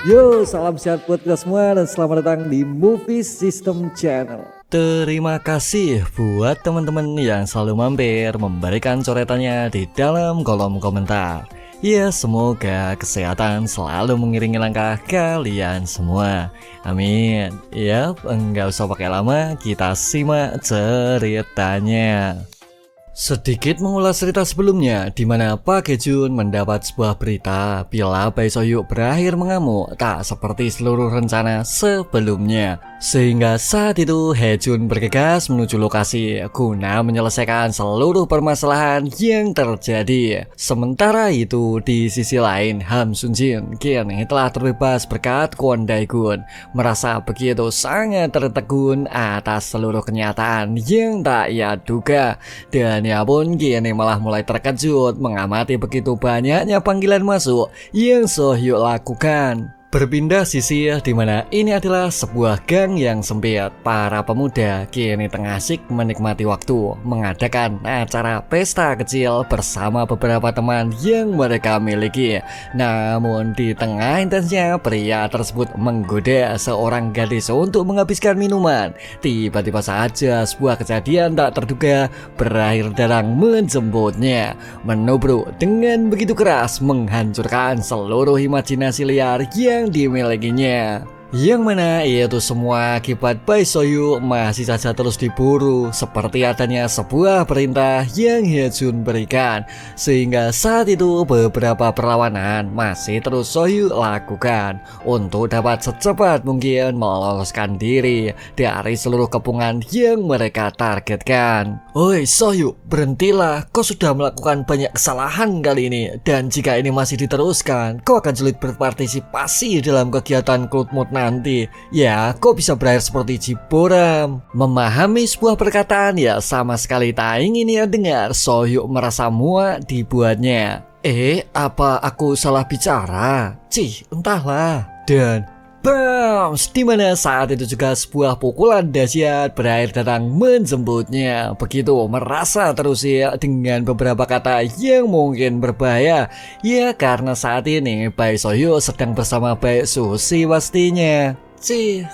Yo, salam sehat buat kita semua dan selamat datang di Movie System Channel. Terima kasih buat teman-teman yang selalu mampir memberikan coretannya di dalam kolom komentar. Ya, semoga kesehatan selalu mengiringi langkah kalian semua. Amin. Ya, enggak usah pakai lama, kita simak ceritanya. Sedikit mengulas cerita sebelumnya, di mana Pak Gejun mendapat sebuah berita bila Bae Sohyuk berakhir mengamuk tak seperti seluruh rencana sebelumnya. Sehingga saat itu Hejun bergegas menuju lokasi guna menyelesaikan seluruh permasalahan yang terjadi. Sementara itu di sisi lain, Ham Sun Jin kini telah terbebas berkat Kwon Dae-gun, merasa begitu sangat tertegun atas seluruh kenyataan yang tak ia duga. Dan ia pun kini malah mulai terkejut mengamati begitu banyaknya panggilan masuk yang Sohyuk lakukan. Berpindah sisi di mana ini adalah sebuah gang yang sempit. Para pemuda kini tengah asik menikmati waktu mengadakan acara pesta kecil bersama beberapa teman yang mereka miliki. Namun di tengah intensnya pria tersebut menggoda seorang gadis untuk menghabiskan minuman. Tiba-tiba saja sebuah kejadian tak terduga berakhir Darang menjemputnya, menubruk dengan begitu keras menghancurkan seluruh imajinasi liar yang dimilikinya. Yang mana itu semua akibat Bae Sohyuk masih saja terus diburu seperti adanya sebuah perintah yang Hejun berikan. Sehingga saat itu beberapa perlawanan masih terus Sohyuk lakukan untuk dapat secepat mungkin meloloskan diri dari seluruh kepungan yang mereka targetkan. Oi Sohyuk, berhentilah, kau sudah melakukan banyak kesalahan kali ini. Dan jika ini masih diteruskan, kau akan sulit berpartisipasi dalam kegiatan Cloud Moon nanti. Ya, kok bisa berakhir seperti Jiboram. Memahami sebuah perkataan ya sama sekali tak ingin ia dengar. Sohyuk merasa muak dibuatnya. Apa aku salah bicara? Entahlah. Dan bams, dimana saat itu juga sebuah pukulan dahsyat berakhir datang menjemputnya. Begitu merasa terus ya dengan beberapa kata yang mungkin berbahaya. Ya karena saat ini Bae Sohyuk sedang bersama Bae Susi pastinya.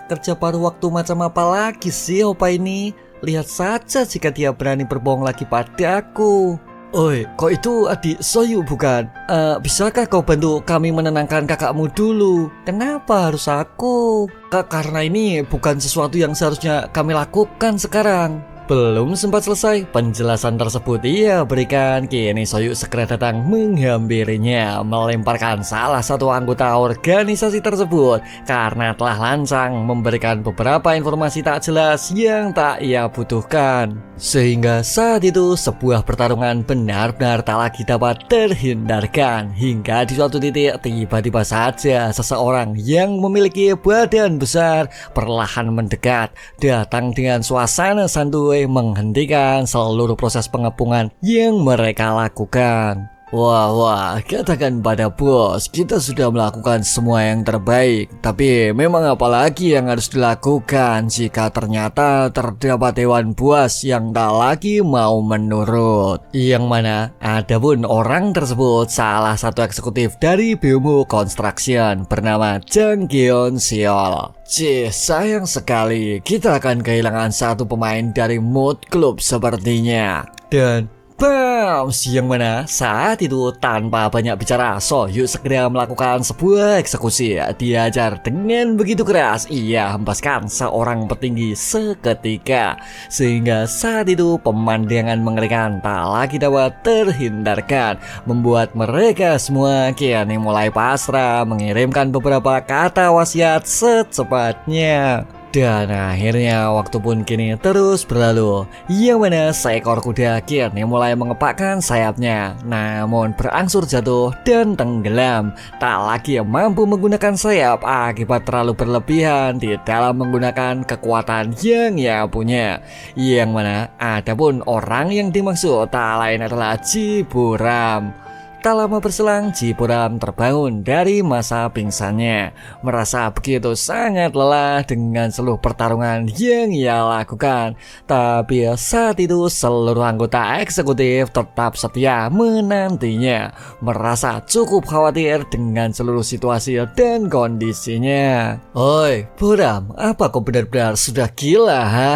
Kerja paruh waktu macam apa lagi sih opa ini? Lihat saja jika dia berani berbohong lagi padaku. Oi, kok itu adik Sohyuk bukan? Bisakah kau bantu kami menenangkan kakakmu dulu? Kenapa harus aku? Karena ini bukan sesuatu yang seharusnya kami lakukan sekarang. Belum sempat selesai penjelasan tersebut ia berikan, kini Sohyuk segera datang menghampirinya, melemparkan salah satu anggota organisasi tersebut karena telah lancang memberikan beberapa informasi tak jelas yang tak ia butuhkan. Sehingga saat itu sebuah pertarungan benar-benar tak lagi dapat terhindarkan. Hingga di suatu titik tiba-tiba saja seseorang yang memiliki badan besar perlahan mendekat, datang dengan suasana santuy menghentikan seluruh proses pengepungan yang mereka lakukan. Wah, katakan pada bos, kita sudah melakukan semua yang terbaik. Tapi memang apalagi yang harus dilakukan jika ternyata terdapat dewan buas yang tak lagi mau menurut. Yang mana ada pun orang tersebut salah satu eksekutif dari Biomo Construction bernama Jang Geon Seol. Sayang sekali kita akan kehilangan satu pemain dari Mood Club sepertinya. Dan bams, yang mana saat itu tanpa banyak bicara Sohyuk segera melakukan sebuah eksekusi. Diajar dengan begitu keras, ia hempaskan seorang petinggi seketika. Sehingga saat itu pemandangan mengerikan tak lagi dapat terhindarkan, membuat mereka semua kini mulai pasrah mengirimkan beberapa kata wasiat secepatnya. Dan akhirnya waktu pun kini terus berlalu, yang mana seekor kuda kini mulai mengepakkan sayapnya, namun berangsur jatuh dan tenggelam. Tak lagi mampu menggunakan sayap akibat terlalu berlebihan di dalam menggunakan kekuatan yang ia punya. Yang mana ada pun orang yang dimaksud tak lain adalah Jiboram. Tak lama berselang, Ji Buram terbangun dari masa pingsannya. Merasa begitu sangat lelah dengan seluruh pertarungan yang ia lakukan. Tapi saat itu seluruh anggota eksekutif tetap setia menantinya. Merasa cukup khawatir dengan seluruh situasi dan kondisinya. Oi, Buram, apa kau benar-benar sudah gila, ha?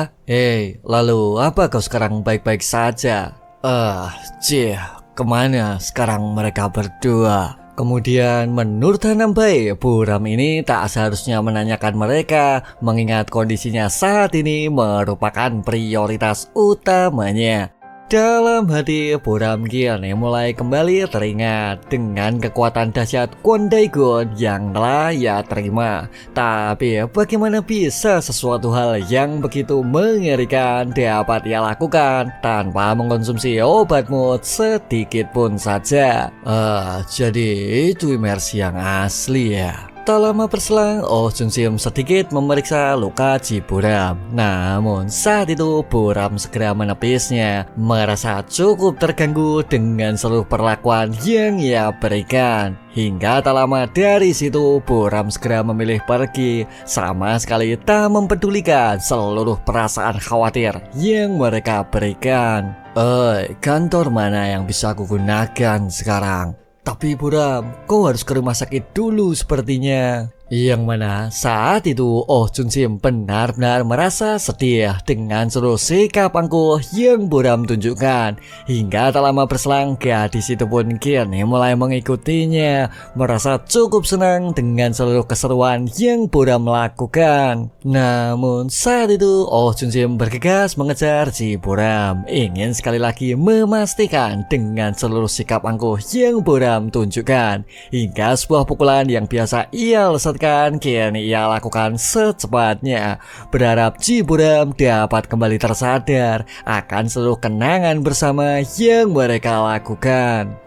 Lalu apa kau sekarang baik-baik saja? Ji, kemana sekarang mereka berdua? Kemudian menurut Hanambae, Buram ini tak seharusnya menanyakan mereka, mengingat kondisinya saat ini merupakan prioritas utamanya. Dalam hati, Buram kini mulai kembali teringat dengan kekuatan dahsyat Kwon Daegun yang telah ia terima. Tapi bagaimana bisa sesuatu hal yang begitu mengerikan dapat ia lakukan tanpa mengkonsumsi obat mood sedikit pun saja? Jadi itu imersi yang asli ya. Tak lama berselang, Oh Jun Sim sedikit memeriksa luka Ji Buram. Namun saat itu Buram segera menepisnya, merasa cukup terganggu dengan seluruh perlakuan yang ia berikan. Hingga tak lama dari situ Buram segera memilih pergi, sama sekali tak mempedulikan seluruh perasaan khawatir yang mereka berikan. Kantor mana yang bisa aku gunakan sekarang? Tapi Buram, kau harus ke rumah sakit dulu sepertinya. Yang mana saat itu Oh Jun Sim benar-benar merasa sedih dengan seluruh sikap angkuh yang Buram tunjukkan. Hingga tak lama berselang, gadis itu pun kini mulai mengikutinya, merasa cukup senang dengan seluruh keseruan yang Buram lakukan. Namun saat itu Oh Jun Sim bergegas mengejar Ji Buram, ingin sekali lagi memastikan dengan seluruh sikap angkuh yang Buram tunjukkan. Hingga sebuah pukulan yang biasa ia lesatkan kini ia lakukan secepatnya, berharap Ji Buram dapat kembali tersadar akan seluruh kenangan bersama yang mereka lakukan.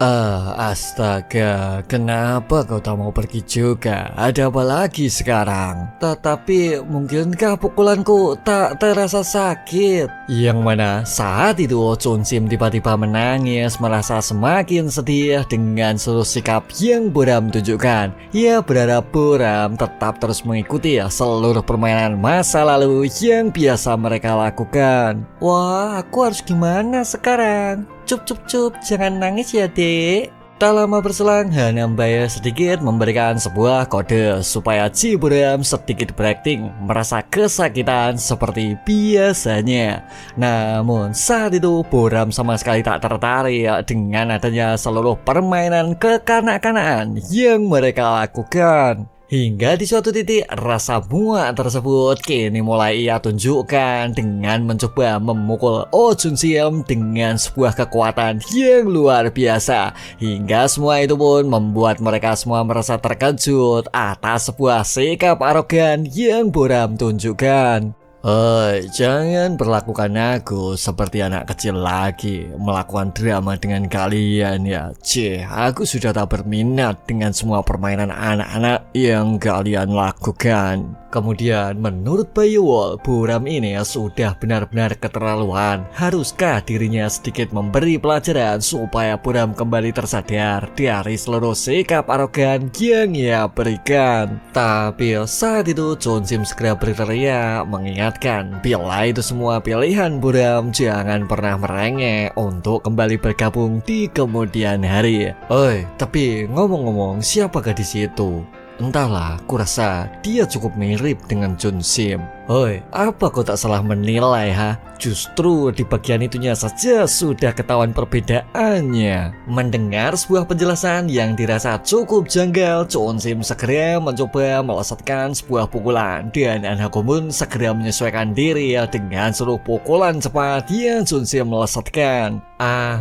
Astaga, kenapa kau tak mau pergi juga? Ada apa lagi sekarang? Tetapi mungkinkah pukulanku tak terasa sakit? Yang mana saat itu Oh Jun Sim tiba-tiba menangis, merasa semakin sedih dengan seluruh sikap yang Buram tunjukkan. Ia berharap Buram tetap terus mengikuti seluruh permainan masa lalu yang biasa mereka lakukan. Wah, aku harus gimana sekarang? Cup, jangan nangis ya dek. Tak lama berselang, Hanambae sedikit memberikan sebuah kode supaya Ji Buram sedikit berakting, merasa kesakitan seperti biasanya. Namun saat itu Buram sama sekali tak tertarik dengan adanya seluruh permainan kekanak-kanakan yang mereka lakukan. Hingga di suatu titik rasa muak tersebut kini mulai ia tunjukkan dengan mencoba memukul Oh Jun Sim dengan sebuah kekuatan yang luar biasa. Hingga semua itu pun membuat mereka semua merasa terkejut atas sebuah sikap arogan yang Buram tunjukkan. Jangan perlakukan aku seperti anak kecil lagi, melakukan drama dengan kalian ya. Aku sudah tak berminat dengan semua permainan anak-anak yang kalian lakukan. Kemudian menurut Baywol, Buram ini sudah benar-benar keterlaluan. Haruskah dirinya sedikit memberi pelajaran supaya Buram kembali tersadar dari seluruh sikap arogan yang ia berikan? Tapi saat itu Jun Sim segera berteriak mengingatkan bila itu semua pilihan Buram, jangan pernah merengek untuk kembali bergabung di kemudian hari. Tapi ngomong-ngomong, siapa gadis itu? Entahlah, kurasa dia cukup mirip dengan Jun Sim. Apa kau tak salah menilai ha? Justru di bagian itunya saja sudah ketahuan perbedaannya. Mendengar sebuah penjelasan yang dirasa cukup janggal, Jun Sim segera mencoba melesatkan sebuah pukulan dan Han Ha-gu pun segera menyesuaikan diri dengan seluruh pukulan cepat yang Jun Sim melesatkan.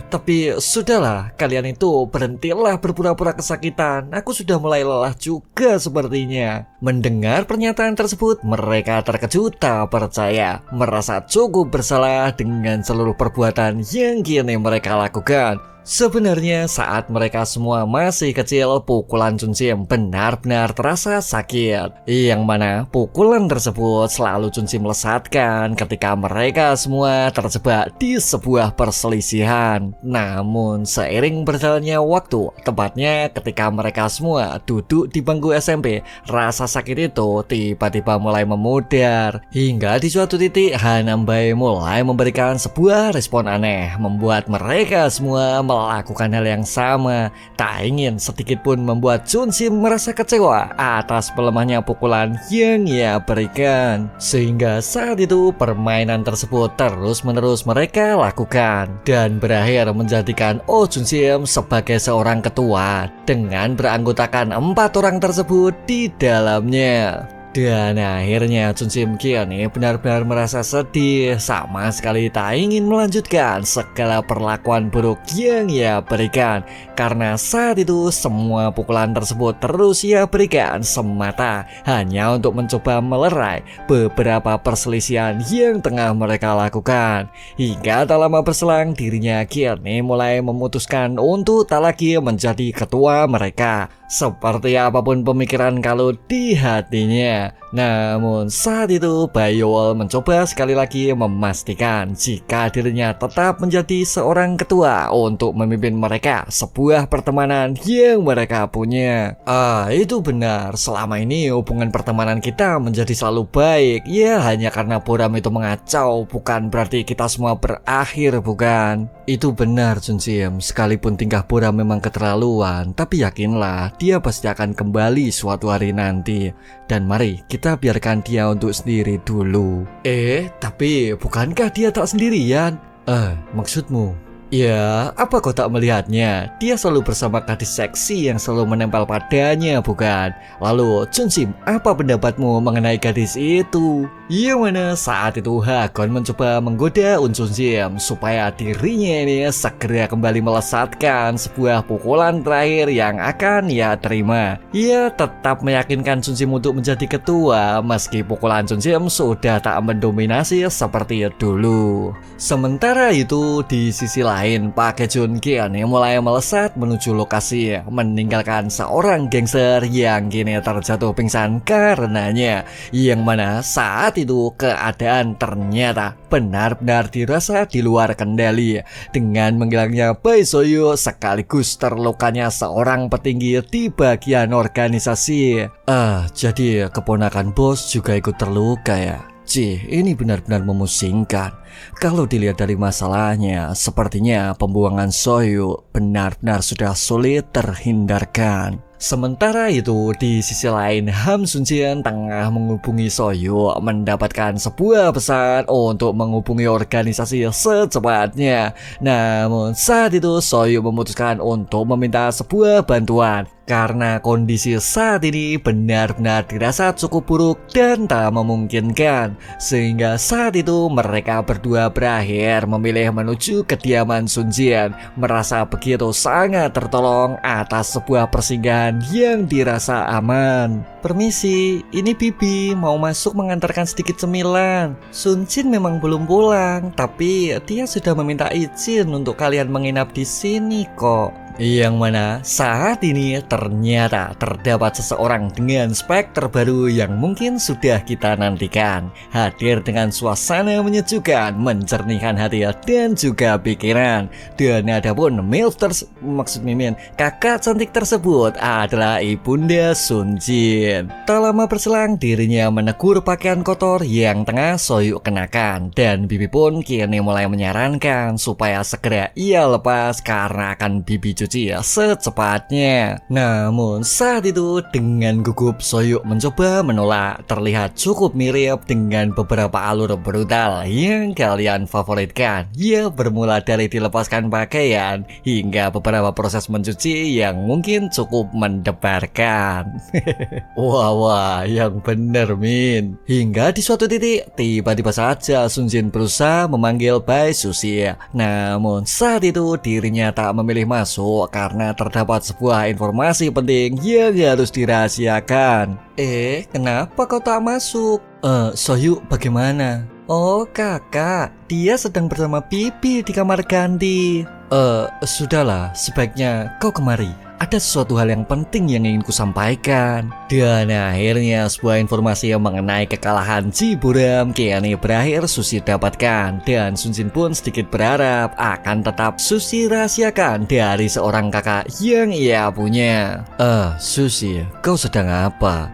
Tapi sudahlah, kalian itu berhentilah berpura-pura kesakitan. Aku sudah mulai lelah juga sepertinya. Mendengar pernyataan tersebut, mereka terkejut tak percaya, merasa cukup bersalah dengan seluruh perbuatan yang kini mereka lakukan. Sebenarnya saat mereka semua masih kecil, pukulan Chunsim benar-benar terasa sakit. Yang mana pukulan tersebut selalu Chunsim lesatkan ketika mereka semua terjebak di sebuah perselisihan. Namun seiring berjalannya waktu, tepatnya ketika mereka semua duduk di bangku SMP, rasa sakit itu tiba-tiba mulai memudar. Hingga di suatu titik Hanambae mulai memberikan sebuah respon aneh, membuat mereka semua melakukan hal yang sama. Tak ingin sedikit pun membuat Chunsim merasa kecewa atas melemahnya pukulan yang ia berikan. Sehingga saat itu permainan tersebut terus-menerus mereka lakukan dan berakhir menjadikan Oh Chunsim sebagai seorang ketua dengan beranggotakan 4 orang tersebut di dalamnya. Dan akhirnya Chunsim kini benar-benar merasa sedih, sama sekali tak ingin melanjutkan segala perlakuan buruk yang ia berikan. Karena saat itu semua pukulan tersebut terus ia berikan semata hanya untuk mencoba melerai beberapa perselisihan yang tengah mereka lakukan. Hingga tak lama berselang dirinya kini mulai memutuskan untuk tak lagi menjadi ketua mereka. Seperti apapun pemikiran kalau di hatinya. Namun saat itu Bayowol mencoba sekali lagi memastikan jika dirinya tetap menjadi seorang ketua untuk memimpin mereka sebuah pertemanan yang mereka punya. Itu benar, selama ini hubungan pertemanan kita menjadi selalu baik. Ya hanya karena Boram itu mengacau bukan berarti kita semua berakhir, bukan? Itu benar Chunsim, sekalipun tingkah Boram memang keterlaluan, tapi yakinlah dia pasti akan kembali suatu hari nanti. Dan mari kita biarkan dia untuk sendiri dulu. Tapi bukankah dia tak sendirian? Maksudmu? Ya, apa kau tak melihatnya? Dia selalu bersama gadis seksi yang selalu menempel padanya, bukan? Lalu, Chunsim, apa pendapatmu mengenai gadis itu? Yang mana saat itu Hakon mencoba menggoda Chunsim supaya dirinya ini segera kembali melesatkan sebuah pukulan terakhir yang akan ia terima. Ia tetap meyakinkan Chunsim untuk menjadi ketua meski pukulan Chunsim sudah tak mendominasi seperti dulu. Sementara itu di sisi lain, Pak Kejun kini mulai melesat menuju lokasi, meninggalkan seorang gangster yang kini terjatuh pingsan karenanya. Yang mana saat itu keadaan ternyata benar-benar dirasa di luar kendali. Dengan menghilangnya Bai Soyu sekaligus terlukanya seorang petinggi di bagian organisasi. Jadi keponakan bos juga ikut terluka ya? Ini benar-benar memusingkan. Kalau dilihat dari masalahnya, sepertinya pembuangan Soyu benar-benar sudah sulit terhindarkan. Sementara itu di sisi lain Ham Sunjin tengah menghubungi Soyu mendapatkan sebuah pesan untuk menghubungi organisasi secepatnya. Namun saat itu Soyu memutuskan untuk meminta sebuah bantuan karena kondisi saat ini benar-benar dirasa cukup buruk dan tak memungkinkan. Sehingga saat itu mereka berdua berakhir memilih menuju kediaman Sunjin, merasa begitu sangat tertolong atas sebuah persinggahan yang dirasa aman. Permisi, ini Bibi mau masuk mengantarkan sedikit cemilan. Sunjin memang belum pulang, tapi dia sudah meminta izin untuk kalian menginap di sini kok. Yang mana saat ini ternyata terdapat seseorang dengan spek terbaru yang mungkin sudah kita nantikan, hadir dengan suasana menyejukkan, mencernihkan hati dan juga pikiran. Dan adapun MILF maksud Mimin, kakak cantik tersebut adalah Ibunda Sunjin. Tak lama berselang dirinya menegur pakaian kotor yang tengah Soyu kenakan, dan Bibi pun kini mulai menyarankan supaya segera ia lepas karena akan Bibi cuci secepatnya. Namun saat itu dengan gugup Soyu mencoba menolak. Terlihat cukup mirip dengan beberapa alur brutal yang kalian favoritkan. Ia bermula dari dilepaskan pakaian hingga beberapa proses mencuci yang mungkin cukup mendebarkan. Wah, yang bener Min. Hingga di suatu titik tiba-tiba saja Sunjin berusaha memanggil Bai Sushi. Namun saat itu dirinya tak memilih masuk karena terdapat sebuah informasi penting yang harus dirahasiakan. Kenapa kau tak masuk? Soyu bagaimana? Oh kakak, dia sedang bersama Bibi di kamar ganti. Sudahlah, sebaiknya kau kemari. Ada sesuatu hal yang penting yang ingin kusampaikan. Dan akhirnya sebuah informasi yang mengenai kekalahan Ciburam kini berakhir Susi dapatkan. Dan Sunjin pun sedikit berharap akan tetap Susi rahasiakan dari seorang kakak yang ia punya. Susi, kau sedang apa?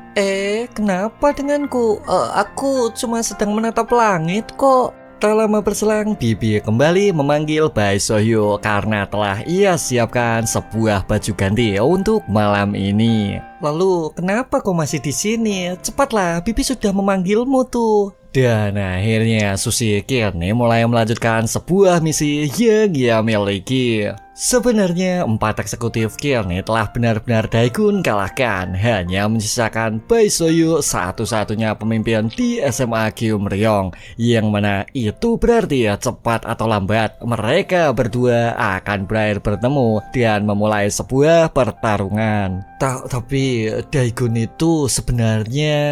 Kenapa denganku? Aku cuma sedang menatap langit kok. Tak lama berselang, Bibi kembali memanggil Bae Sohyo karena telah ia siapkan sebuah baju ganti untuk malam ini. Lalu, kenapa kau masih di sini? Cepatlah, Bibi sudah memanggilmu tuh. Dan akhirnya Susi kini mulai melanjutkan sebuah misi yang ia miliki. Sebenarnya 4 eksekutif kini telah benar-benar Daegun kalahkan. Hanya menyisakan Bae Sohyo satu-satunya pemimpin di SMA Gyeomryong. Yang mana itu berarti cepat atau lambat mereka berdua akan berakhir bertemu dan memulai sebuah pertarungan. Tapi Daegun itu sebenarnya...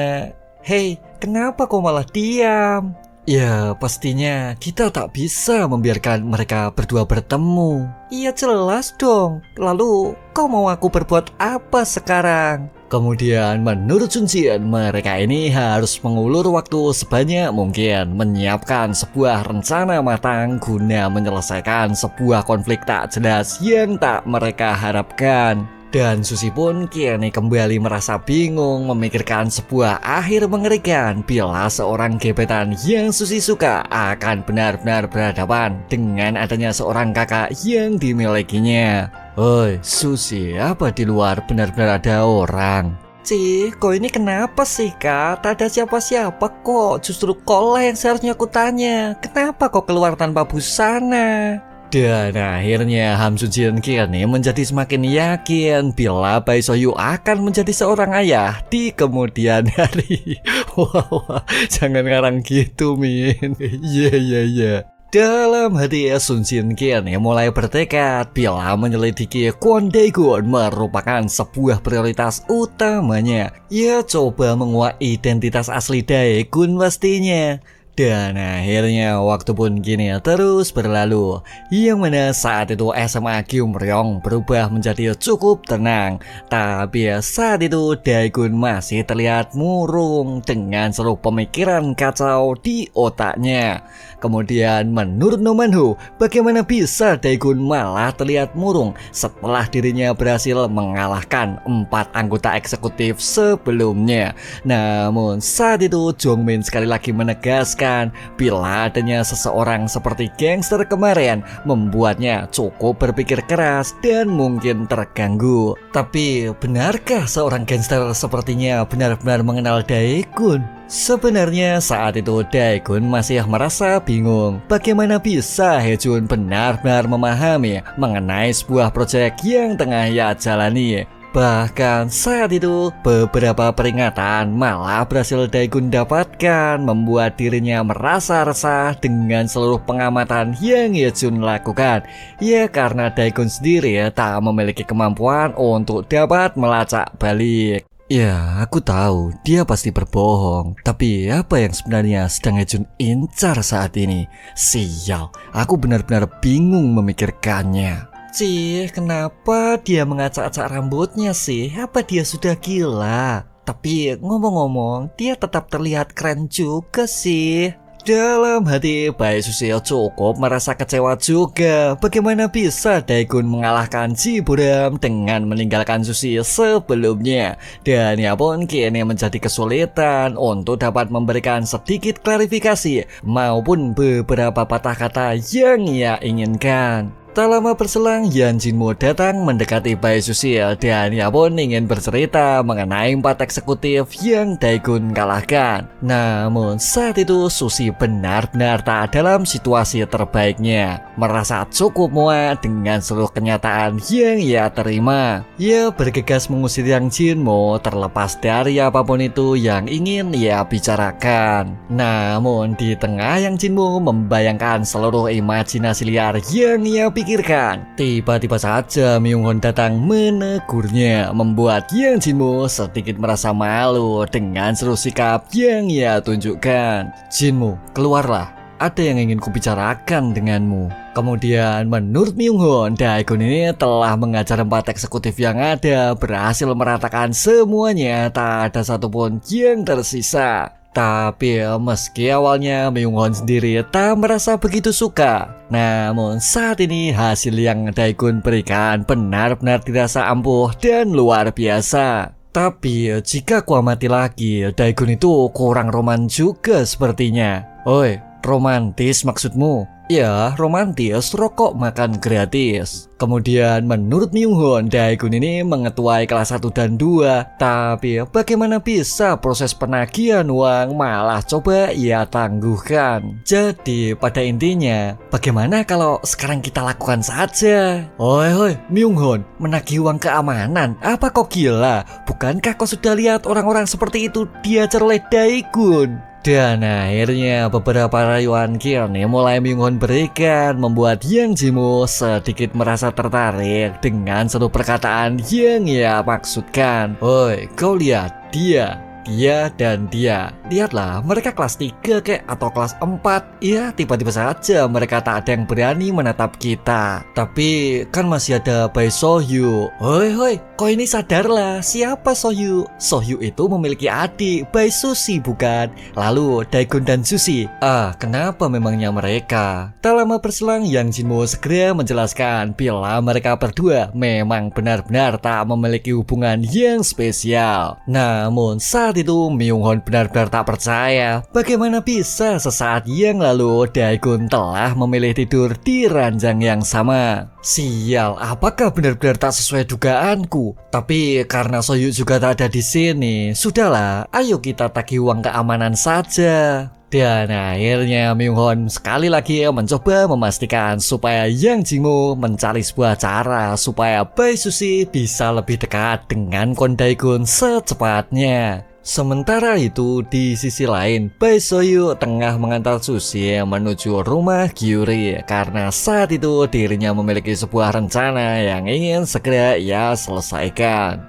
Hei, kenapa kau malah diam? Ya, pastinya kita tak bisa membiarkan mereka berdua bertemu. Iya jelas dong. Lalu, kau mau aku berbuat apa sekarang? Kemudian menurut Sunjin, mereka ini harus mengulur waktu sebanyak mungkin, menyiapkan sebuah rencana matang guna menyelesaikan sebuah konflik tak jelas yang tak mereka harapkan. Dan Susi pun kini kembali merasa bingung memikirkan sebuah akhir mengerikan bila seorang gebetan yang Susi suka akan benar-benar berhadapan dengan adanya seorang kakak yang dimilikinya. Oi Susi, apa di luar benar-benar ada orang? Cih, kau ini kenapa sih kak? Tak ada siapa-siapa kok, justru kau lah yang seharusnya aku tanya. Kenapa kau keluar tanpa busana? Dan akhirnya Ham Sunjin kini menjadi semakin yakin bila Bae Sohyo akan menjadi seorang ayah di kemudian hari. Wah, jangan ngarang gitu Min. Iya. Dalam hati Sunjin kini mulai bertekad bila menyelidiki Kwon Daegun merupakan sebuah prioritas utamanya. Ia coba menguak identitas asli Daegun pastinya. Dan akhirnya waktu pun kini terus berlalu. Yang mana saat itu SMA Gyeomryong berubah menjadi cukup tenang. Tapi saat itu Daegun masih terlihat murung dengan seluruh pemikiran kacau di otaknya. Kemudian menurut No Man-ho, bagaimana bisa Daegun malah terlihat murung setelah dirinya berhasil mengalahkan 4 anggota eksekutif sebelumnya. Namun saat itu Jongmin sekali lagi menegaskan bila adanya seseorang seperti gangster kemarin membuatnya cukup berpikir keras dan mungkin terganggu. Tapi benarkah seorang gangster sepertinya benar-benar mengenal Daegun? Sebenarnya saat itu Daegun masih merasa bingung bagaimana bisa Haejun benar-benar memahami mengenai sebuah proyek yang tengah ia jalani. Bahkan saat itu beberapa peringatan malah berhasil Daegun dapatkan, membuat dirinya merasa resah dengan seluruh pengamatan yang Haejun lakukan. Ya karena Daegun sendiri tak memiliki kemampuan untuk dapat melacak balik. Ya, aku tahu dia pasti berbohong. Tapi apa yang sebenarnya sedang Haejun incar saat ini? Sial, aku benar-benar bingung memikirkannya. Cih, kenapa dia mengacak-acak rambutnya sih? Apa dia sudah gila? Tapi ngomong-ngomong, dia tetap terlihat keren juga sih. Dalam hati Bae Susil cukup merasa kecewa juga. Bagaimana bisa Daegun mengalahkan Ciburam dengan meninggalkan Susi sebelumnya. Dan ia pun kini menjadi kesulitan untuk dapat memberikan sedikit klarifikasi maupun beberapa patah kata yang ia inginkan. Tak lama berselang, Yan Jinmo datang mendekati Bae Susil dan ia pun ingin bercerita mengenai 4 eksekutif yang Daegun kalahkan. Namun saat itu Susi benar-benar tak dalam situasi terbaiknya, merasa cukup muak dengan seluruh kenyataan yang ia terima. Ia bergegas mengusir Yang Jinmo terlepas dari apapun itu yang ingin ia bicarakan. Namun di tengah Yang Jinmo membayangkan seluruh imajinasi liar yang ia pikirkan, tiba-tiba saja Myung-hun datang menegurnya, membuat Yang Jinmo sedikit merasa malu dengan seluruh sikap yang ia tunjukkan. Jinmo, keluarlah. ada yang ingin kubicarakan denganmu. Kemudian menurut Myung-hun, Daegun ini telah mengajar 4 eksekutif yang ada, berhasil meratakan semuanya, tak ada satupun yang tersisa. Tapi meski awalnya Myung-hun sendiri tak merasa begitu suka, namun saat ini hasil yang Daegun berikan benar-benar dirasa ampuh dan luar biasa. Tapi jika ku amati lagi, Daegun itu kurang roman juga sepertinya. Oi, romantis maksudmu? Ya, romantis, rokok makan gratis. Kemudian menurut Myung-hun, Daegun ini mengetuai kelas 1 dan 2. Tapi bagaimana bisa proses penagihan uang malah coba ia tangguhkan. Jadi pada intinya, bagaimana kalau sekarang kita lakukan saja? Oi, Myung-hun, menagih uang keamanan? Apa kau gila? Bukankah kau sudah lihat orang-orang seperti itu diajar oleh Daegun? Dan akhirnya beberapa rayuan Kyone mulai Myung-hun berikan, membuat Yang Jimu sedikit merasa tertarik dengan satu perkataan yang ia maksudkan. Oi, kau lihat dia dan dia. Lihatlah, mereka kelas 3 kek atau kelas 4. Ya, tiba-tiba saja mereka tak ada yang berani menatap kita. Tapi kan masih ada Bae Sohyu. Hoi, kau ini sadarlah, siapa Sohyu? Sohyu itu memiliki adik, Bae Susi bukan? Lalu Daegun dan Susi. Kenapa memangnya mereka? Tak lama berselang, Yang Jinmo segera menjelaskan bila mereka berdua memang benar-benar tak memiliki hubungan yang spesial. Namun saat itu Myung-hun benar-benar tak percaya. Bagaimana bisa sesaat yang lalu Daegun telah memilih tidur di ranjang yang sama? Sial, apakah benar-benar tak sesuai dugaanku? Tapi karena Sohyu juga tak ada di sini, sudahlah, ayo kita tagih uang keamanan saja. Dan akhirnya Myung-hun sekali lagi mencoba memastikan supaya Yang Jinmo mencari sebuah cara supaya Bae Susi bisa lebih dekat dengan Kwon Daegun secepatnya. Sementara itu di sisi lain, Bae Sohyu tengah mengantar Susi menuju rumah Gyuri karena saat itu dirinya memiliki sebuah rencana yang ingin segera ia selesaikan.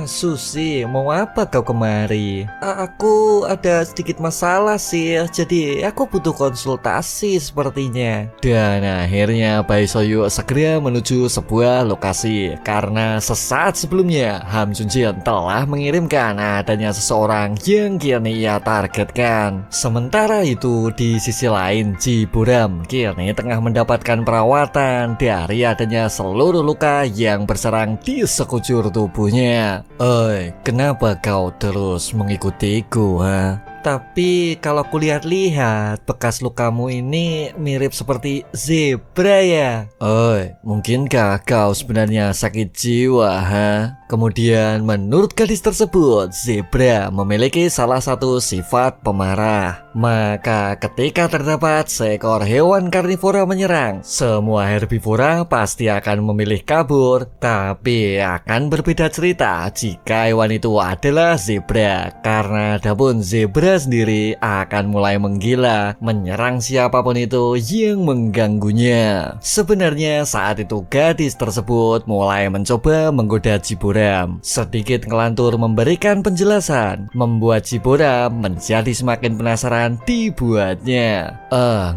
Susi, mau apa kau kemari? Aku ada sedikit masalah sih, jadi aku butuh konsultasi sepertinya. Dan akhirnya Bae Sohyu segera menuju sebuah lokasi karena sesaat sebelumnya Ham Jun Jin telah mengirimkan adanya seseorang yang kini ia targetkan. Sementara itu di sisi lain, Ji Boram kini tengah mendapatkan perawatan dari adanya seluruh luka yang berserang di sekujur tubuhnya. Oi, kenapa kau terus mengikutiku, ha? Tapi kalau kulihat-lihat, bekas lukamu ini mirip seperti zebra ya? Oi, mungkinkah kau sebenarnya sakit jiwa, ha? Kemudian menurut gadis tersebut, zebra memiliki salah satu sifat pemarah. Maka ketika terdapat seekor hewan karnivora menyerang, semua herbivora pasti akan memilih kabur. Tapi akan berbeda cerita jika hewan itu adalah zebra, karena adapun zebra sendiri akan mulai menggila, menyerang siapapun itu yang mengganggunya. Sebenarnya saat itu gadis tersebut mulai mencoba menggoda Ji Boram. Sedikit ngelantur memberikan penjelasan, membuat Ji Boram menjadi semakin penasaran dibuatnya.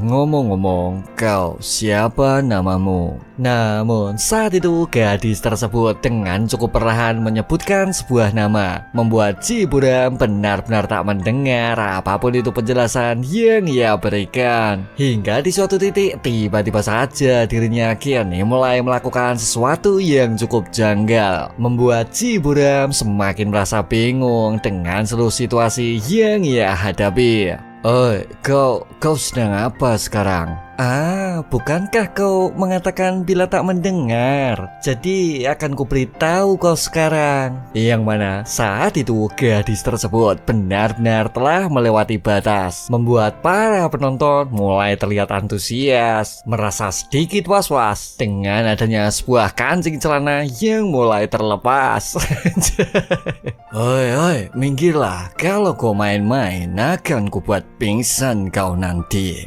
Ngomong-ngomong, kau siapa namamu? Namun saat itu gadis tersebut dengan cukup perlahan menyebutkan sebuah nama, membuat Ji Boram benar-benar tak mendengar apapun itu penjelasan yang ia berikan. Hingga di suatu titik tiba-tiba saja dirinya kini mulai melakukan sesuatu yang cukup janggal, membuat Ji Boram semakin merasa bingung dengan seluruh situasi yang ia hadapi. Oi, kau sedang apa sekarang? Bukankah kau mengatakan bila tak mendengar? Jadi akan kuberitahu kau sekarang. Yang mana saat itu gadis tersebut benar-benar telah melewati batas, membuat para penonton mulai terlihat antusias, merasa sedikit was-was dengan adanya sebuah kancing celana yang mulai terlepas. Oi, minggirlah. Kalau kau main-main akan kubuat pingsan kau nanti.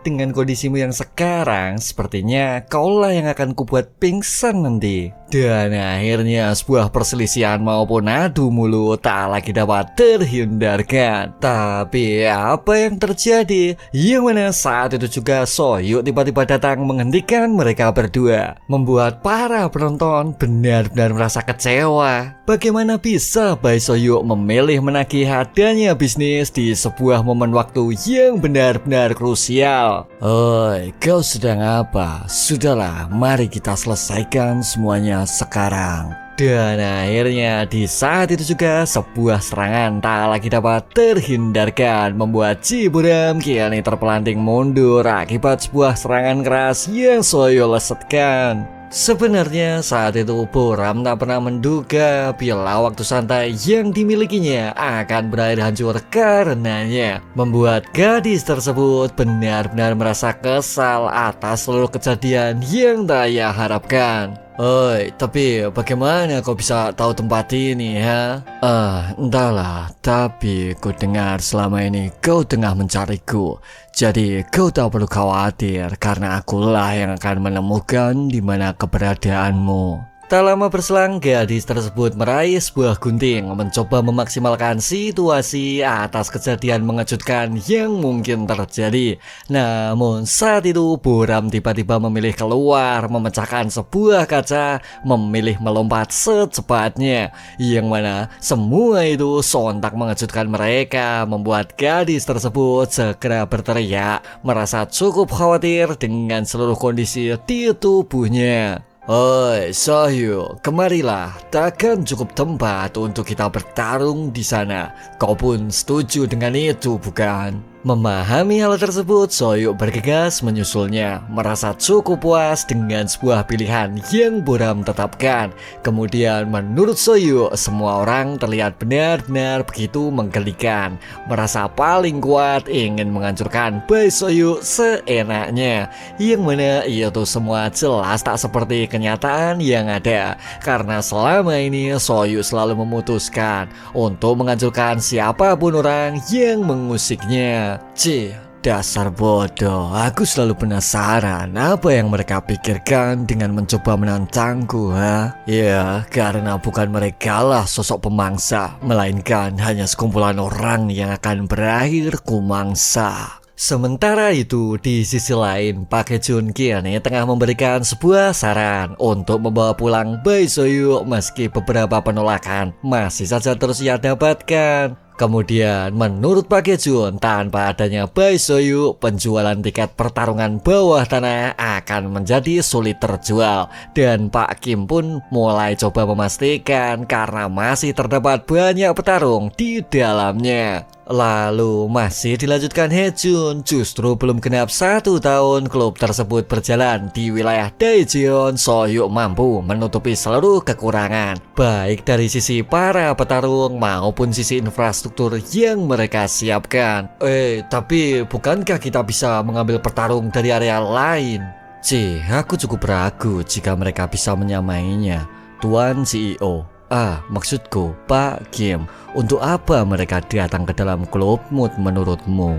Dengan kondisimu yang sekarang, sepertinya kaulah yang akan kubuat pingsan nanti. Dan akhirnya sebuah perselisihan maupun adu mulut tak lagi dapat terhindarkan. Tapi apa yang terjadi? Yang mana saat itu juga Sohyuk tiba-tiba datang menghentikan mereka berdua, membuat para penonton benar-benar merasa kecewa. Bagaimana bisa Bae Sohyuk memilih menagih adanya bisnis di sebuah momen waktu yang benar-benar krusial? Oi, kau sedang apa? Sudahlah, mari kita selesaikan semuanya sekarang. Dan akhirnya di saat itu juga sebuah serangan tak lagi dapat terhindarkan, membuat Ji Buram kini terpelanting mundur akibat sebuah serangan keras yang Sohyuk lesetkan. Sebenarnya saat itu Buram tak pernah menduga bila waktu santai yang dimilikinya akan berakhir hancur karenanya, membuat gadis tersebut benar-benar merasa kesal atas seluruh kejadian yang tak ia harapkan. Oi, tapi bagaimana kau bisa tahu tempat ini, ha? Entahlah, tapi ku dengar selama ini kau tengah mencariku. Jadi kau tak perlu khawatir karena akulah yang akan menemukan di mana keberadaanmu. Tak lama berselang, gadis tersebut meraih sebuah gunting, mencoba memaksimalkan situasi atas kejadian mengejutkan yang mungkin terjadi. Namun saat itu Buram tiba-tiba memilih keluar, memecahkan sebuah kaca, memilih melompat secepatnya. Yang mana semua itu sontak mengejutkan mereka, membuat gadis tersebut segera berteriak, merasa cukup khawatir dengan seluruh kondisi di tubuhnya. Oi, Sohyuk, kemarilah. Takkan cukup tempat untuk kita bertarung di sana. Kau pun setuju dengan itu, bukan? Memahami hal tersebut, Sohyuk bergegas menyusulnya, merasa cukup puas dengan sebuah pilihan yang Buram tetapkan. Kemudian menurut Sohyuk, semua orang terlihat benar-benar begitu menggelikan, merasa paling kuat ingin menghancurkan Bae Sohyuk seenaknya. Yang mana itu semua jelas tak seperti kenyataan yang ada, karena selama ini Sohyuk selalu memutuskan untuk menghancurkan siapapun orang yang mengusiknya. Dasar bodoh, aku selalu penasaran apa yang mereka pikirkan dengan mencoba menantangku, ha? Ya, karena bukan mereka lah sosok pemangsa, melainkan hanya sekumpulan orang yang akan berakhir kumangsa. Sementara itu, di sisi lain, Pak Hye-jun kini tengah memberikan sebuah saran untuk membawa pulang Bae Sohyuk meski beberapa penolakan masih saja terus ia dapatkan. Kemudian menurut Pak Hye-jun, tanpa adanya Bae Sohyuk, penjualan tiket pertarungan bawah tanah akan menjadi sulit terjual. Dan Pak Kim pun mulai coba memastikan karena masih terdapat banyak petarung di dalamnya. Lalu masih dilanjutkan Hye-jun, justru belum genap 1 tahun klub tersebut berjalan di wilayah Daejeon, Sohyuk mampu menutupi seluruh kekurangan, baik dari sisi para petarung maupun sisi infrastruktur yang mereka siapkan. Tapi bukankah kita bisa mengambil petarung dari area lain? Aku cukup ragu jika mereka bisa menyamainya, Tuan CEO. Maksudku, Pak Kim, untuk apa mereka datang ke dalam klubmu menurutmu?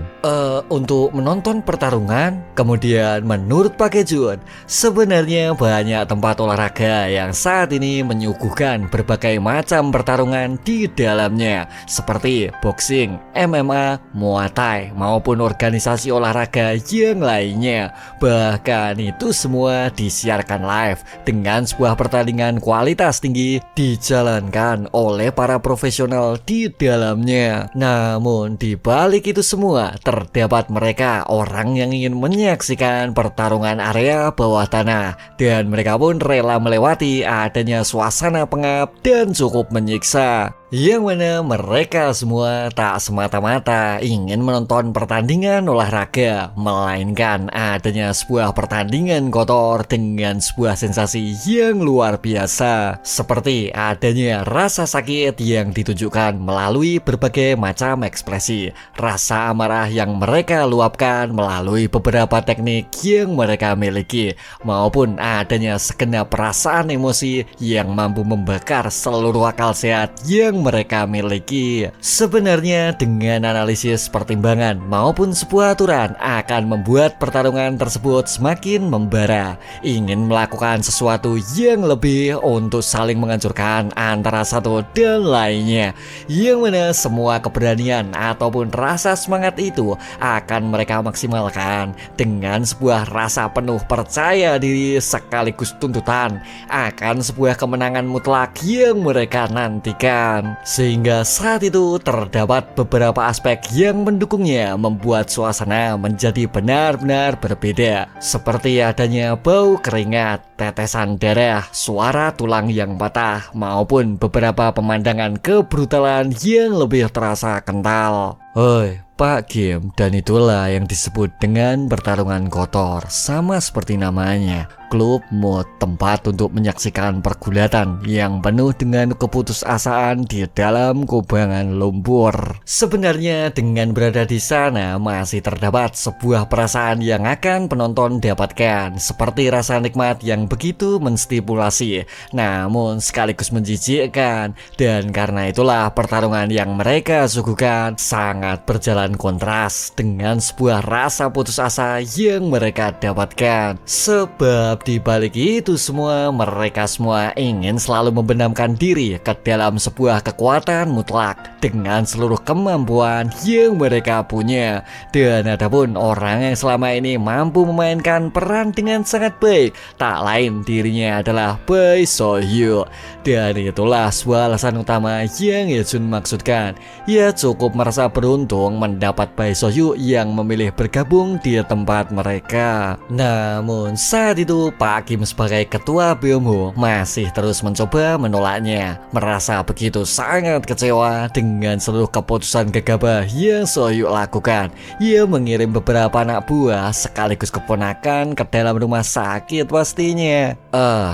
Untuk menonton pertarungan. Kemudian menurut Pak Hye-jun, sebenarnya banyak tempat olahraga yang saat ini menyuguhkan berbagai macam pertarungan di dalamnya, seperti boxing, MMA, Muay Thai, maupun organisasi olahraga yang lainnya. Bahkan itu semua disiarkan live dengan sebuah pertandingan kualitas tinggi dijalankan oleh para profesional di dalamnya. Namun di balik itu semua terdapat mereka orang yang ingin menyaksikan pertarungan area bawah tanah, dan mereka pun rela melewati adanya suasana pengap dan cukup menyiksa, yang mana mereka semua tak semata-mata ingin menonton pertandingan olahraga, melainkan adanya sebuah pertandingan kotor dengan sebuah sensasi yang luar biasa, seperti adanya rasa sakit yang ditunjukkan melalui berbagai macam ekspresi, rasa amarah yang mereka luapkan melalui beberapa teknik yang mereka miliki, maupun adanya segenap perasaan emosi yang mampu membakar seluruh akal sehat yang yang mereka miliki. Sebenarnya dengan analisis pertimbangan maupun sebuah aturan akan membuat pertarungan tersebut semakin membara. Ingin melakukan sesuatu yang lebih untuk saling menghancurkan antara satu dan lainnya, yang mana semua keberanian ataupun rasa semangat itu akan mereka maksimalkan dengan sebuah rasa penuh percaya diri sekaligus tuntutan akan sebuah kemenangan mutlak yang mereka nantikan. Sehingga saat itu terdapat beberapa aspek yang mendukungnya, membuat suasana menjadi benar-benar berbeda, seperti adanya bau keringat, tetesan darah, suara tulang yang patah, maupun beberapa pemandangan kebrutalan yang lebih terasa kental. Oi, Pak Kim, dan itulah yang disebut dengan pertarungan kotor. Sama seperti namanya, klub mood, tempat untuk menyaksikan pergulatan yang penuh dengan keputusasaan di dalam kubangan lumpur. Sebenarnya dengan berada di sana masih terdapat sebuah perasaan yang akan penonton dapatkan, seperti rasa nikmat yang begitu menstimulasi, namun sekaligus menjijikkan. Dan karena itulah pertarungan yang mereka suguhkan sangat berjalan kontras dengan sebuah rasa putus asa yang mereka dapatkan. Sebab di balik itu semua, mereka semua ingin selalu membenamkan diri ke dalam sebuah kekuatan mutlak dengan seluruh kemampuan yang mereka punya. Dan adapun orang yang selama ini mampu memainkan peran dengan sangat baik, tak lain dirinya adalah Bae So-hyuk. Dan itulah sebuah alasan utama yang Yejun maksudkan. Ia cukup merasa beruntung mendapat Bae So-hyuk yang memilih bergabung di tempat mereka. Namun saat itu Pak Kim sebagai ketua Beomho masih terus mencoba menolaknya, merasa begitu sangat kecewa dengan seluruh keputusan gegabah yang So-hyuk lakukan. Ia mengirim beberapa anak buah sekaligus keponakan ke dalam rumah sakit pastinya.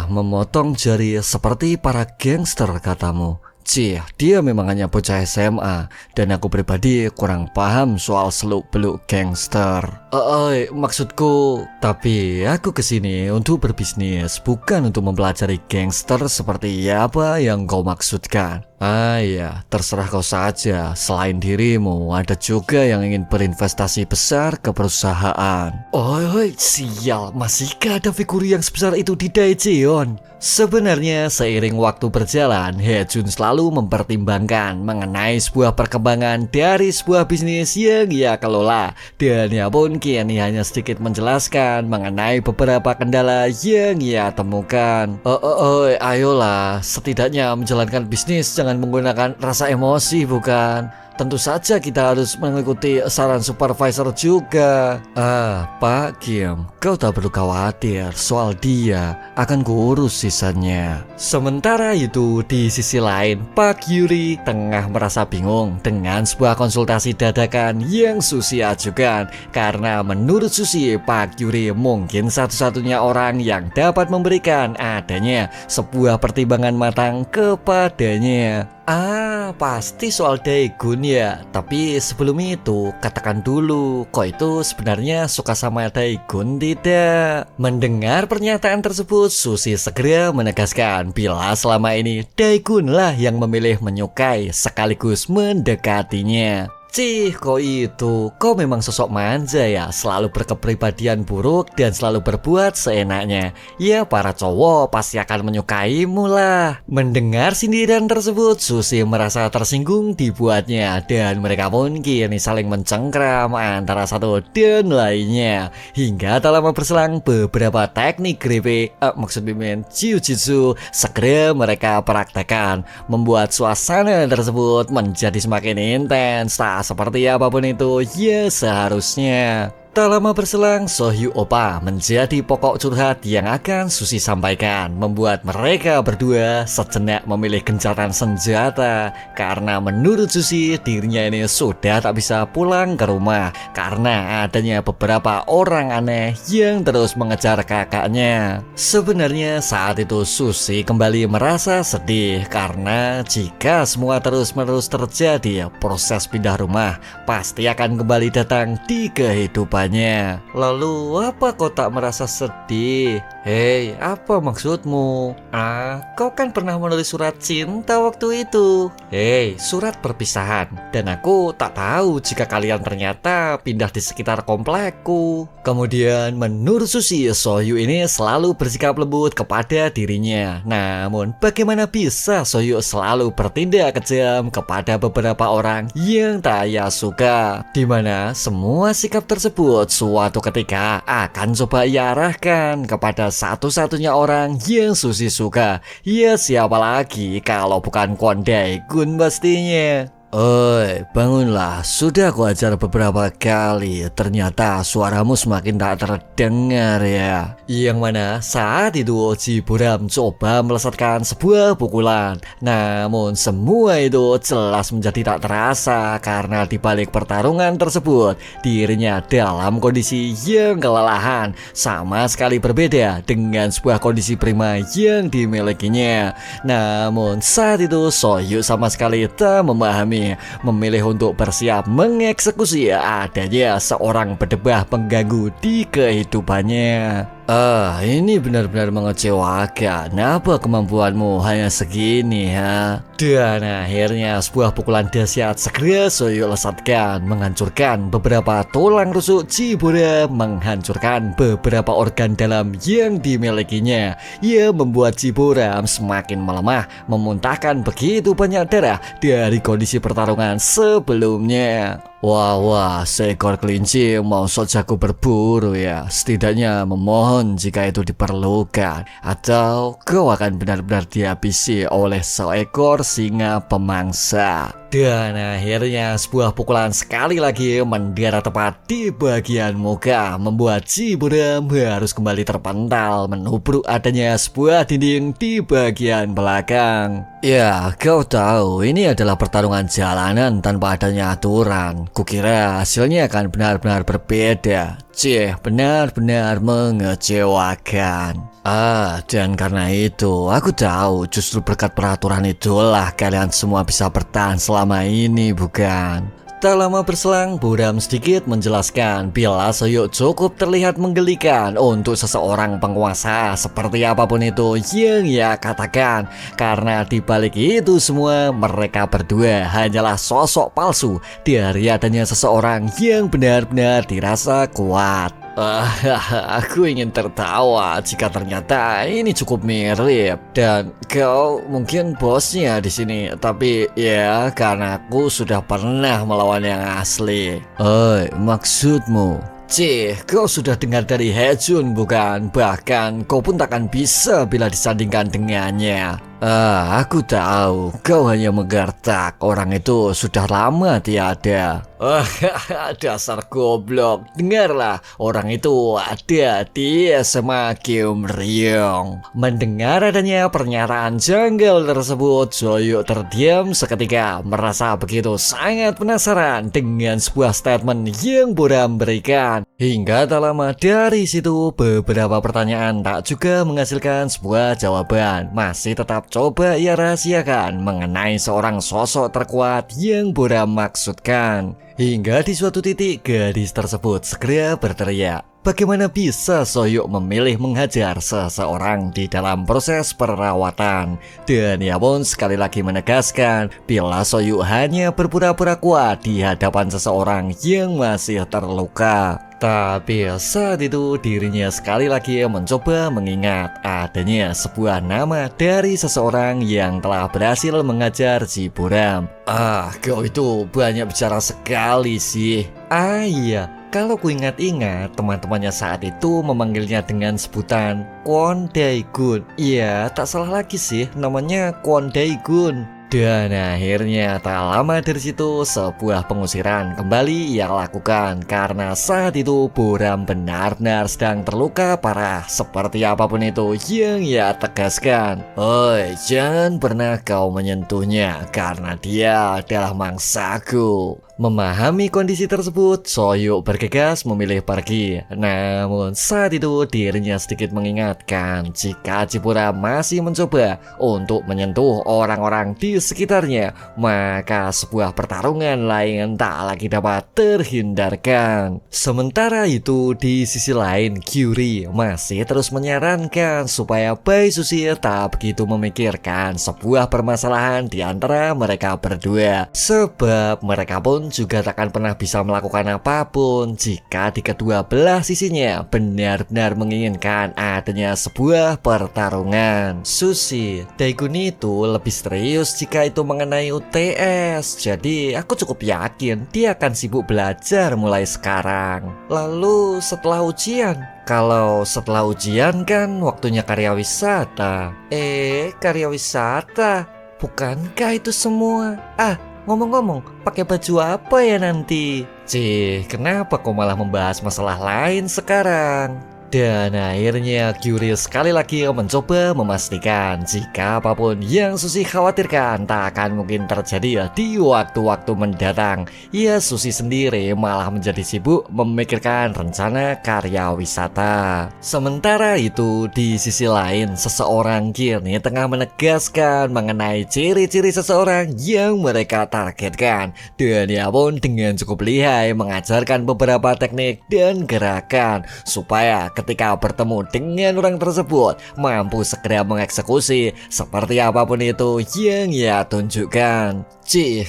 Memotong jari seperti para gangster katamu. Cih, dia memang hanya bocah SMA, dan aku pribadi kurang paham soal seluk-beluk gangster. Maksudku, tapi aku kesini untuk berbisnis, bukan untuk mempelajari gangster seperti apa yang kau maksudkan. Ya, terserah kau saja. Selain dirimu, ada juga yang ingin berinvestasi besar ke perusahaan. Sial, masihkah ada figur yang sebesar itu di Daejeon? Sebenarnya seiring waktu berjalan, Hejun selalu mempertimbangkan mengenai sebuah perkembangan dari sebuah bisnis yang ia kelola. Dan ia pun kini hanya sedikit menjelaskan mengenai beberapa kendala yang ia temukan. Ayolah, setidaknya menjalankan bisnis jangan menggunakan rasa emosi, bukan? Tentu saja kita harus mengikuti saran supervisor juga. Pak Kim, kau tak perlu khawatir soal dia, akan kuurus sisanya. Sementara itu di sisi lain, Pak Yuri tengah merasa bingung dengan sebuah konsultasi dadakan yang Susi ajukan. Karena menurut Susi, Pak Yuri mungkin satu-satunya orang yang dapat memberikan adanya sebuah pertimbangan matang kepadanya. Pasti soal Daegun ya. Tapi sebelum itu, katakan dulu, kau itu sebenarnya suka sama Daegun tidak? Mendengar pernyataan tersebut, Susi segera menegaskan bila selama ini Daegun lah yang memilih menyukai sekaligus mendekatinya. Kau memang sosok manja ya, selalu berkepribadian buruk dan selalu berbuat seenaknya. Ya, para cowok pasti akan menyukaimu lah. Mendengar sindiran tersebut, Susi merasa tersinggung dibuatnya, dan mereka pun kini saling mencengkram antara satu dan lainnya. Hingga tak lama berselang, beberapa teknik grepe, maksud bimbingan jiu-jitsu, segera mereka praktekkan, membuat suasana tersebut menjadi semakin intens. Seperti apapun itu, ya seharusnya. Tak lama berselang, So-hyuk Oppa menjadi pokok curhat yang akan Susi sampaikan, membuat mereka berdua sejenak memilih gencatan senjata. Karena menurut Susi, dirinya ini sudah tak bisa pulang ke rumah karena adanya beberapa orang aneh yang terus mengejar kakaknya. Sebenarnya saat itu Susi kembali merasa sedih karena jika semua terus-menerus terjadi, proses pindah rumah pasti akan kembali datang di kehidupan. Lalu apa kau tak merasa sedih? Hei, apa maksudmu? Kau kan pernah menulis surat cinta waktu itu. Hei, surat perpisahan. Dan aku tak tahu jika kalian ternyata pindah di sekitar komplekku. Kemudian menurut Susi, Soyu ini selalu bersikap lembut kepada dirinya. Namun bagaimana bisa Soyu selalu bertindak kejam kepada beberapa orang yang tak ia suka? Dimana semua sikap tersebut suatu ketika akan coba ia arahkan kepada satu-satunya orang yang Susi suka. Ya siapa lagi kalau bukan Kwon Dae-gun pastinya. Oi, bangunlah. Sudah aku ajar beberapa kali. Ternyata suaramu semakin tak terdengar ya. Yang mana saat itu Ji Buram coba melesatkan sebuah pukulan. Namun semua itu jelas menjadi tak terasa karena di balik pertarungan tersebut dirinya dalam kondisi yang kelelahan, sama sekali berbeda dengan sebuah kondisi prima yang dimilikinya. Namun saat itu Soyu sama sekali tak memahami, memilih untuk bersiap mengeksekusi adanya seorang berdebah pengganggu di kehidupannya. Ini benar-benar mengecewakan. Apa kemampuanmu hanya segini ha? Dan akhirnya sebuah pukulan dahsyat segera Soyu lesatkan, menghancurkan beberapa tulang rusuk Ji Buram, menghancurkan beberapa organ dalam yang dimilikinya. Ia membuat Ji Buram semakin melemah, memuntahkan begitu banyak darah dari kondisi pertarungan sebelumnya. Wah, seekor kelinci mau sajaku berburu ya. Setidaknya memohon jika itu diperlukan, atau kau akan benar-benar dihabisi oleh seekor singa pemangsa. Dan akhirnya sebuah pukulan sekali lagi mendarat tepat di bagian muka, membuat Ji Buram harus kembali terpental menubruk adanya sebuah dinding di bagian belakang. Ya, kau tahu ini adalah pertarungan jalanan tanpa adanya aturan. Kukira hasilnya akan benar-benar berbeda. Benar-benar mengecewakan. Dan karena itu aku tahu justru berkat peraturan itulah kalian semua bisa bertahan selama ini, bukan? Tak lama berselang, Buram sedikit menjelaskan bila Soyu cukup terlihat menggelikan untuk seseorang penguasa seperti apapun itu yang ia katakan. Karena dibalik itu semua, mereka berdua hanyalah sosok palsu dari adanya seseorang yang benar-benar dirasa kuat. Aku ingin tertawa jika ternyata ini cukup mirip dan kau mungkin bosnya di sini, tapi ya karena aku sudah pernah melawan yang asli. Maksudmu? Kau sudah dengar dari Hejun bukan? Bahkan kau pun takkan bisa bila disandingkan dengannya. Aku tahu kau hanya menggertak. Orang itu sudah lama tiada. Dasar goblok. Dengarlah, orang itu ada di SMA Kim Ryong. Mendengar adanya pernyataan janggal tersebut, Soyu terdiam seketika, merasa begitu sangat penasaran dengan sebuah statement yang Buram berikan. Hingga tak lama dari situ, beberapa pertanyaan tak juga menghasilkan sebuah jawaban. Masih tetap coba ia rahasiakan mengenai seorang sosok terkuat yang Buram maksudkan. Hingga di suatu titik gadis tersebut segera berteriak. Bagaimana bisa Soyu memilih menghajar seseorang di dalam proses perawatan? Dan ia pun sekali lagi menegaskan bila Soyu hanya berpura-pura kuat di hadapan seseorang yang masih terluka. Tapi saat itu dirinya sekali lagi mencoba mengingat adanya sebuah nama dari seseorang yang telah berhasil mengajar Ji Buram. Kau itu banyak bicara sekali sih. Iya, kalau ku ingat-ingat teman-temannya saat itu memanggilnya dengan sebutan Kwon Dae-gun. Iya, tak salah lagi sih, namanya Kwon Dae-gun. Dan akhirnya tak lama dari situ sebuah pengusiran kembali ia lakukan karena saat itu Buram benar-benar sedang terluka parah seperti apapun itu yang ia tegaskan. Jangan pernah kau menyentuhnya karena dia adalah mangsaku. Memahami kondisi tersebut, Soyuk bergegas memilih pergi. Namun saat itu dirinya sedikit mengingatkan jika Chipura masih mencoba untuk menyentuh orang-orang di sekitarnya, maka sebuah pertarungan lain tak lagi dapat terhindarkan. Sementara itu di sisi lain, Kyuri masih terus menyarankan supaya Bai Sushi tak begitu memikirkan sebuah permasalahan di antara mereka berdua, sebab mereka pun juga takkan pernah bisa melakukan apapun jika di kedua belah sisinya benar-benar menginginkan adanya sebuah pertarungan. Sushi, Daikun itu lebih serius jika itu mengenai UTS, jadi aku cukup yakin dia akan sibuk belajar mulai sekarang. Lalu setelah ujian, kalau setelah ujian kan waktunya karya wisata. Karya wisata? Bukankah itu semua? Ngomong-ngomong, pakai baju apa ya nanti? Kenapa kau malah membahas masalah lain sekarang? Dan akhirnya Kyuri sekali lagi mencoba memastikan jika apapun yang Sushi khawatirkan tak akan mungkin terjadi di waktu-waktu mendatang. Sushi sendiri malah menjadi sibuk memikirkan rencana karya wisata. Sementara itu di sisi lain, seseorang kini tengah menegaskan mengenai ciri-ciri seseorang yang mereka targetkan. Dan ia pun dengan cukup lihai mengajarkan beberapa teknik dan gerakan supaya ketika bertemu dengan orang tersebut mampu segera mengeksekusi seperti apapun itu yang ia tunjukkan.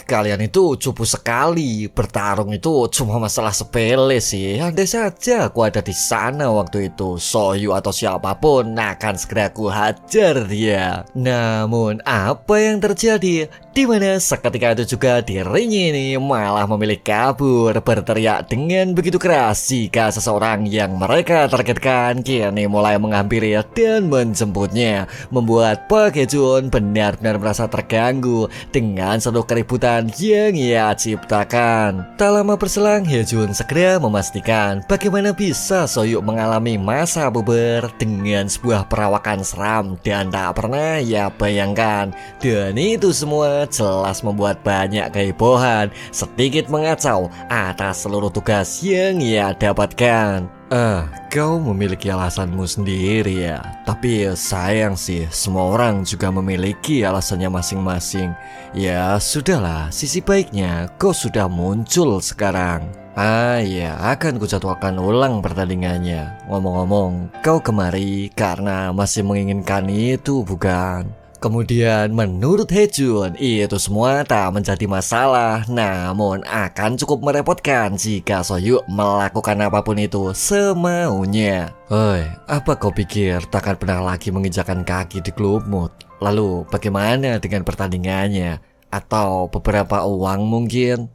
Kalian itu cupu sekali. Bertarung itu cuma masalah sepele sih. Andai saja aku ada di sana waktu itu, Soyu atau siapapun akan segera ku hajar dia. Namun apa yang terjadi? Dimana seketika itu juga dirinya ini malah memilih kabur, berteriak dengan begitu keras jika seseorang yang mereka targetkan kini mulai menghampiri dan menjemputnya, membuat Park Hye-jun benar-benar merasa terganggu dengan seluruh keributan yang ia ciptakan. Tak lama berselang, Hye-jun segera memastikan bagaimana bisa Soyuk mengalami masa puber dengan sebuah perawakan seram dan tak pernah ia bayangkan. Dan itu semua jelas membuat banyak kehebohan, sedikit mengacau atas seluruh tugas yang ia dapatkan. Kau memiliki alasanmu sendiri ya. Tapi sayang sih, semua orang juga memiliki alasannya masing-masing. Ya sudahlah, sisi baiknya kau sudah muncul sekarang. Akan kujadwalkan ulang pertandingannya. Ngomong-ngomong, kau kemari karena masih menginginkan itu bukan? Kemudian menurut Hye-jun itu semua tak menjadi masalah, namun akan cukup merepotkan jika Soyuk melakukan apapun itu semaunya. Apa kau pikir takkan pernah lagi menginjakan kaki di klub mood? Lalu bagaimana dengan pertandingannya? Atau beberapa uang mungkin?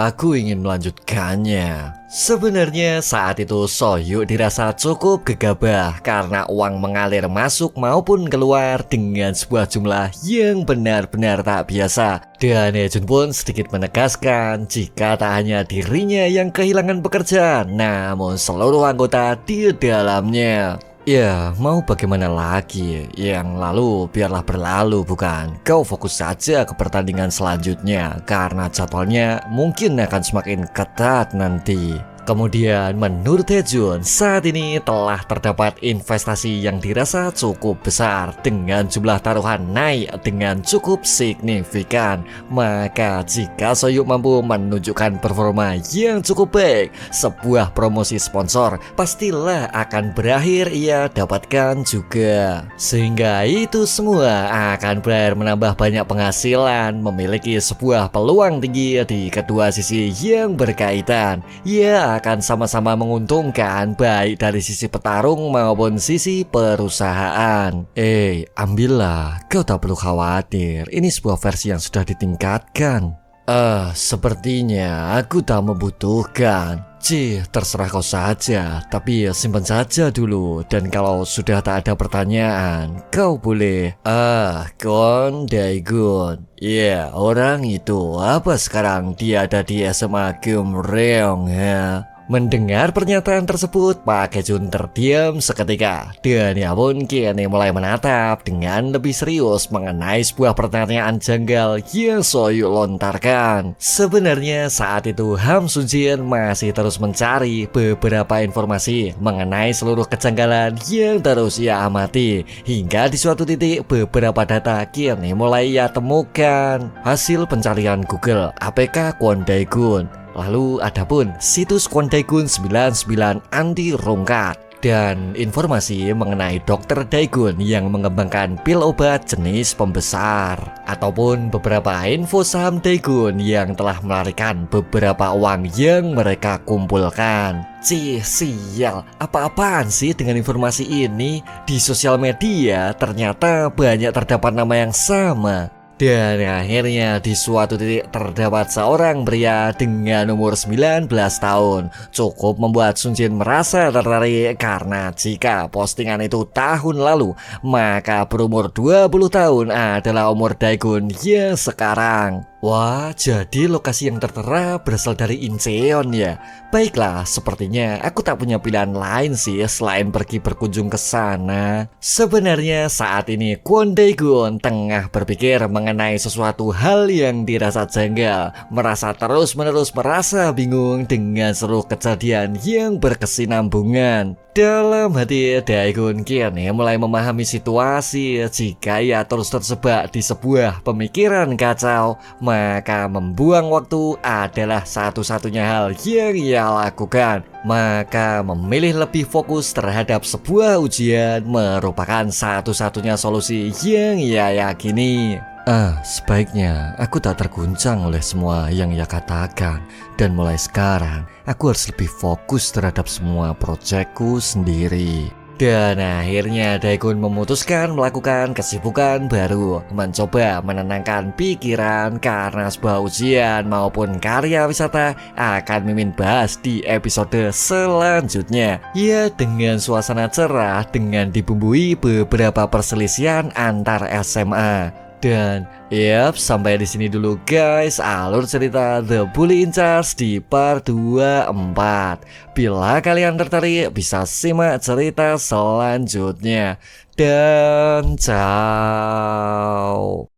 Aku ingin melanjutkannya. Sebenarnya saat itu Soyuk dirasa cukup gegabah karena uang mengalir masuk maupun keluar dengan sebuah jumlah yang benar-benar tak biasa. Dan Hye-jun pun sedikit menegaskan jika tak hanya dirinya yang kehilangan pekerjaan, namun seluruh anggota di dalamnya. Mau bagaimana lagi? Yang lalu biarlah berlalu bukan? Kau fokus saja ke pertandingan selanjutnya karena jadwalnya mungkin akan semakin ketat nanti. Kemudian menurut Hye-jun saat ini telah terdapat investasi yang dirasa cukup besar dengan jumlah taruhan naik dengan cukup signifikan. Maka jika Soyuk mampu menunjukkan performa yang cukup baik, sebuah promosi sponsor pastilah akan berakhir ia dapatkan juga. Sehingga itu semua akan berakhir menambah banyak penghasilan, memiliki sebuah peluang tinggi di kedua sisi yang berkaitan. Akan sama-sama menguntungkan baik dari sisi petarung maupun sisi perusahaan. Ambillah, kau tak perlu khawatir. Ini sebuah versi yang sudah ditingkatkan. Sepertinya aku tak membutuhkan. Terserah kau saja, tapi simpan saja dulu. Dan kalau sudah tak ada pertanyaan, kau boleh. Kon Daegun. Orang itu apa sekarang dia ada di SMA Gyeongreong ya? Mendengar pernyataan tersebut, Pak Kejun terdiam seketika dan ia pun kini mulai menatap dengan lebih serius mengenai sebuah pertanyaan janggal yang Soyu lontarkan. Sebenarnya saat itu Ham Soo Jin masih terus mencari beberapa informasi mengenai seluruh kejanggalan yang terus ia amati, hingga di suatu titik beberapa data kini mulai ia temukan. Hasil pencarian Google APK Kwon Dae-gun, lalu adapun situs Kwon Dae-gun 99 anti rungkat, dan informasi mengenai Dr. Dae-gun yang mengembangkan pil obat jenis pembesar, ataupun beberapa info saham Dae-gun yang telah melarikan beberapa uang yang mereka kumpulkan. Sial, apa-apaan sih dengan informasi ini? Di sosial media ternyata banyak terdapat nama yang sama. Dan akhirnya di suatu titik terdapat seorang pria dengan umur 19 tahun. Cukup membuat Soo Jin merasa tertarik karena jika postingan itu tahun lalu, maka berumur 20 tahun adalah umur Dae-gun yang sekarang. Wah, jadi lokasi yang tertera berasal dari Incheon ya. Baiklah, sepertinya aku tak punya pilihan lain sih selain pergi berkunjung ke sana. Sebenarnya saat ini Kwon Dae-gun tengah berpikir mengenai sesuatu hal yang dirasa janggal, merasa terus-menerus merasa bingung dengan seluruh kejadian yang berkesinambungan. Dalam hati Dae-gun kini mulai memahami situasi. Jika ia terus terjebak di sebuah pemikiran kacau, maka membuang waktu adalah satu-satunya hal yang ia lakukan. Maka memilih lebih fokus terhadap sebuah ujian merupakan satu-satunya solusi yang ia yakini. Sebaiknya aku tak terguncang oleh semua yang ia katakan. Dan mulai sekarang, aku harus lebih fokus terhadap semua proyekku sendiri. Dan akhirnya Dae-gun memutuskan melakukan kesibukan baru, mencoba menenangkan pikiran karena sebuah ujian maupun karya wisata akan Mimin bahas di episode selanjutnya. Ya, dengan suasana cerah dengan dibumbui beberapa perselisihan antar SMA. Dan sampai di sini dulu guys alur cerita The Bully in Charge di part 24. Bila kalian tertarik bisa simak cerita selanjutnya. Dan ciao.